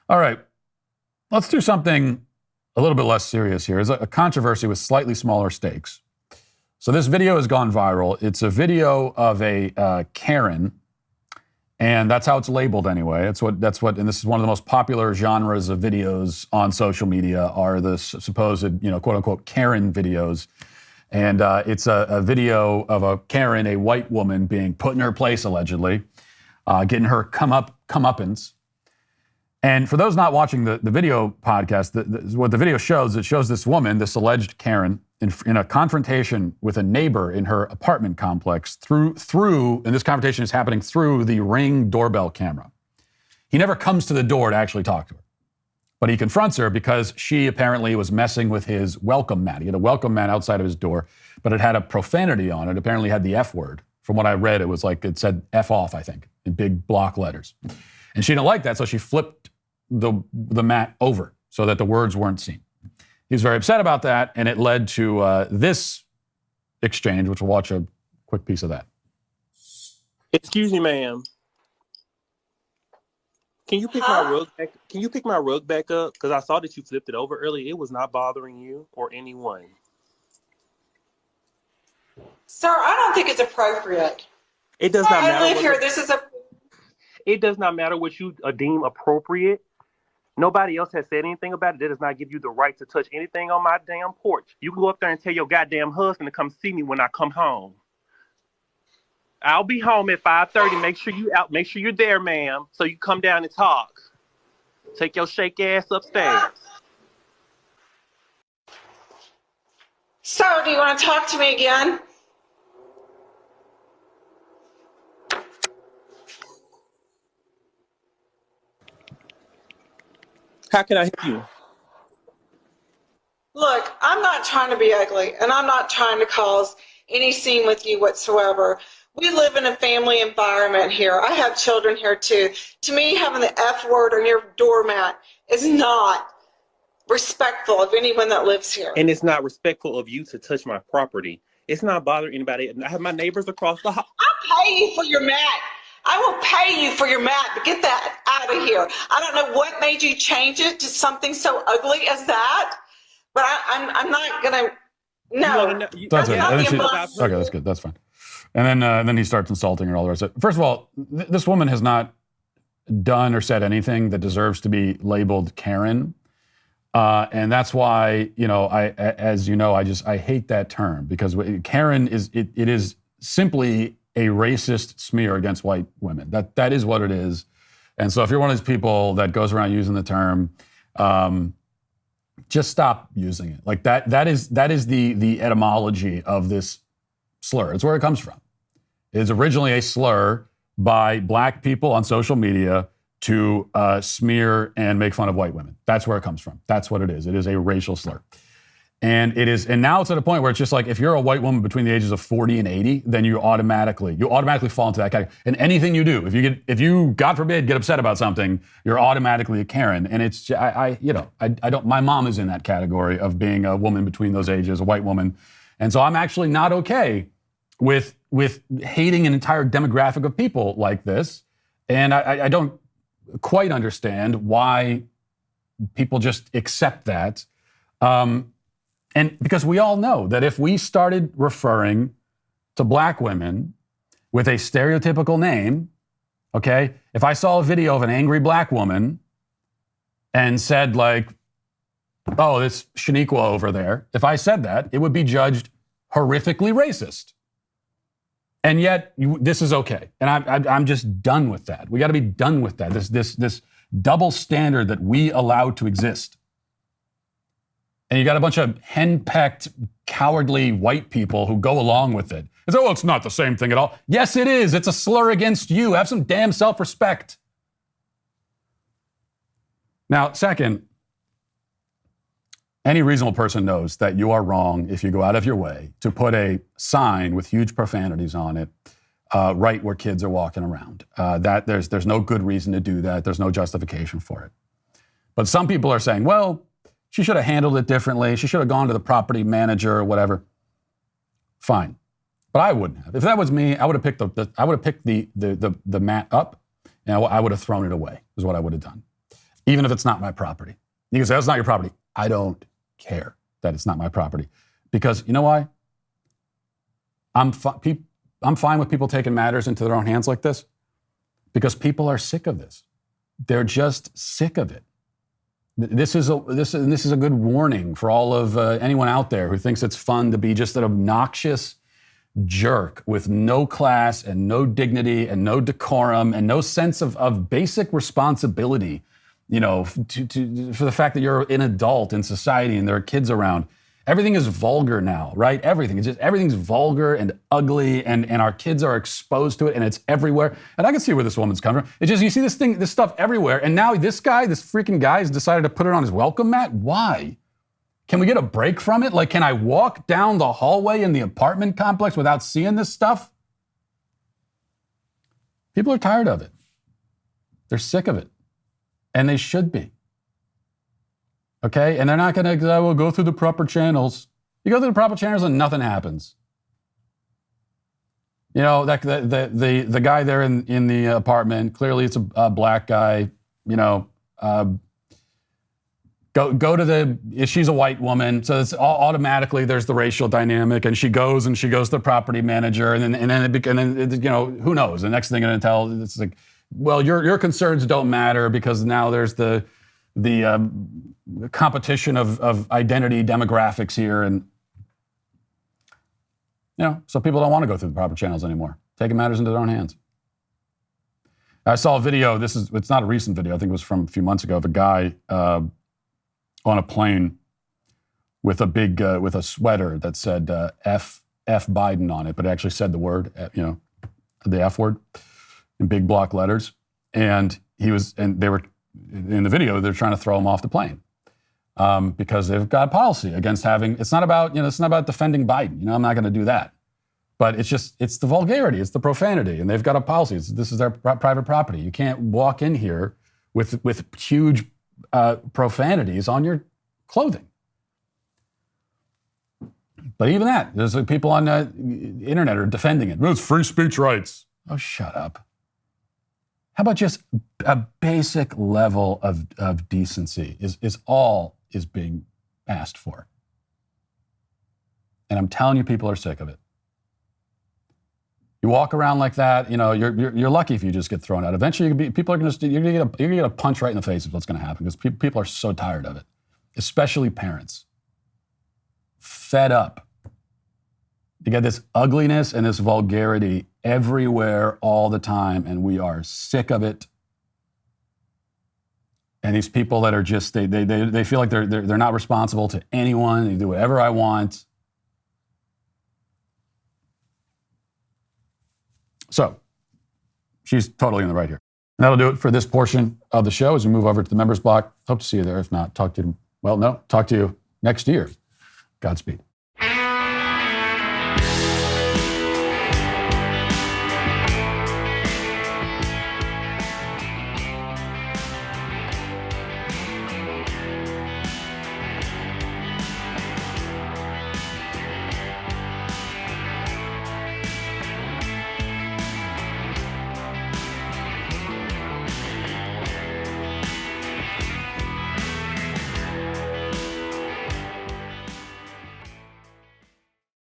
All right, let's do something a little bit less serious here. It's a controversy with slightly smaller stakes. So this video has gone viral. It's a video of a Karen, and that's how it's labeled anyway. That's what, and this is one of the most popular genres of videos on social media are the supposed, quote unquote, Karen videos. And it's a video of a Karen, a white woman, being put in her place allegedly, getting her comeuppance. And for those not watching the video podcast, what the video shows, it shows this woman, this alleged Karen, in a confrontation with a neighbor in her apartment complex and this confrontation is happening through the Ring doorbell camera. He never comes to the door to actually talk to her, but he confronts her because she apparently was messing with his welcome mat. He had a welcome mat outside of his door, but it had a profanity on it. Apparently had the F word. From what I read, it was like it said F off, I think, in big block letters. And she didn't like that, so she flipped the mat over so that the words weren't seen. He was very upset about that, and it led to this exchange, which we'll watch a quick piece of that. Excuse me, ma'am. Can you pick my rug back? Can you pick my rug back up? Because I saw that you flipped it over earlier. It was not bothering you or anyone. Sir, I don't think it's appropriate. It does not matter. I live here. It does not matter what you deem appropriate. Nobody else has said anything about it. That does not give you the right to touch anything on my damn porch. You can go up there and tell your goddamn husband to come see me when I come home. I'll be home at 5:30. Make sure you out. Make sure you're there, ma'am, so you come down and talk. Take your shake ass upstairs. Sir, do you want to talk to me again? How can I help you? Look, I'm not trying to be ugly, and I'm not trying to cause any scene with you whatsoever. We live in a family environment here. I have children here too. To me, having the F word on your doormat is not respectful of anyone that lives here. And it's not respectful of you to touch my property. It's not bothering anybody. I have my neighbors across the hall. I'll pay you for your mat. I will pay you for your mat, but get that out of here. I don't know what made you change it to something so ugly as that, but I'm not gonna. No, That's it. Okay, that's good. That's fine. And then he starts insulting her all the rest of it. First of all, this woman has not done or said anything that deserves to be labeled Karen, and that's why I hate that term because Karen is it is simply a racist smear against white women. That is what it is. And so if you're one of these people that goes around using the term, just stop using it. Like that is the etymology of this slur. It's where it comes from. It's originally a slur by black people on social media to smear and make fun of white women. That's where it comes from. That's what it is. It is a racial slur. And now it's at a point where it's just like if you're a white woman between the ages of 40 and 80, then you automatically fall into that category. And anything you do, if you God forbid get upset about something, you're automatically a Karen. And it's I don't. My mom is in that category of being a woman between those ages, a white woman, and so I'm actually not okay with hating an entire demographic of people like this. And I don't quite understand why people just accept that. And because we all know that if we started referring to black women with a stereotypical name, okay, if I saw a video of an angry black woman and said like, oh, this Shaniqua over there, if I said that, it would be judged horrifically racist. And yet this is okay. And I'm just done with that. We got to be done with that. This double standard that we allow to exist. And you got a bunch of henpecked, cowardly white people who go along with it. And say, oh, it's not the same thing at all. Yes, it is. It's a slur against you. Have some damn self-respect. Now, second, any reasonable person knows that you are wrong if you go out of your way to put a sign with huge profanities on it right where kids are walking around. That there's no good reason to do that. There's no justification for it. But some people are saying, well, she should have handled it differently. She should have gone to the property manager or whatever. Fine, but I wouldn't have. If that was me, I would have picked the mat up, and I would have thrown it away. Is what I would have done. even if it's not my property. You can say, that's not your property. I don't care that it's not my property. Because you know why? I'm fine with people taking matters into their own hands like this, because people are sick of this. They're just sick of it. This is a good warning for all of anyone out there who thinks it's fun to be just an obnoxious jerk with no class and no dignity and no decorum and no sense of basic responsibility, you know, for the fact that you're an adult in society and there are kids around. Everything is vulgar now, right? Everything's vulgar and ugly, and our kids are exposed to it, and it's everywhere. And I can see where this woman's coming from. It's just, you see this stuff everywhere, and now this freaking guy has decided to put it on his welcome mat. Why? Can we get a break from it? Like, can I walk down the hallway in the apartment complex without seeing this stuff? People are tired of it. They're sick of it. And they should be. Okay? And they're not going to go through the proper channels. You go through the proper channels and nothing happens. You know, the guy there in the apartment, clearly it's a black guy, you know, go to she's a white woman, so it's automatically there's the racial dynamic, and she goes to the property manager, and then you know, who knows? The next thing I'm going to tell, it's like, well, your concerns don't matter because now there's the competition of identity demographics here, and you know, so people don't want to go through the proper channels anymore, taking matters into their own hands. I saw a video. It's not a recent video. I think it was from a few months ago, of a guy on a plane with a sweater that said F Biden on it, but it actually said the word, you know, the F word in big block letters. And they were in the video, they're trying to throw him off the plane because they've got a policy against it's not about defending Biden. You know, I'm not going to do that. But it's the vulgarity, it's the profanity, and they've got a policy. This is their private property. You can't walk in here with huge profanities on your clothing. But even that, there's people on the internet are defending it. It's free speech rights. Oh, shut up. How about just a basic level of decency is all is being asked for. And I'm telling you, people are sick of it. You walk around like that, you know, you're lucky if you just get thrown out. Eventually, you're going to get a punch right in the face is what's going to happen, because people are so tired of it, especially parents. Fed up. You got this ugliness and this vulgarity everywhere all the time, and we are sick of it. And these people that are just they feel like they're not responsible to anyone. They do whatever I want. So, she's totally in the right here. And that'll do it for this portion of the show as we move over to the members block. Hope to see you there. If not, talk to you next year. Godspeed.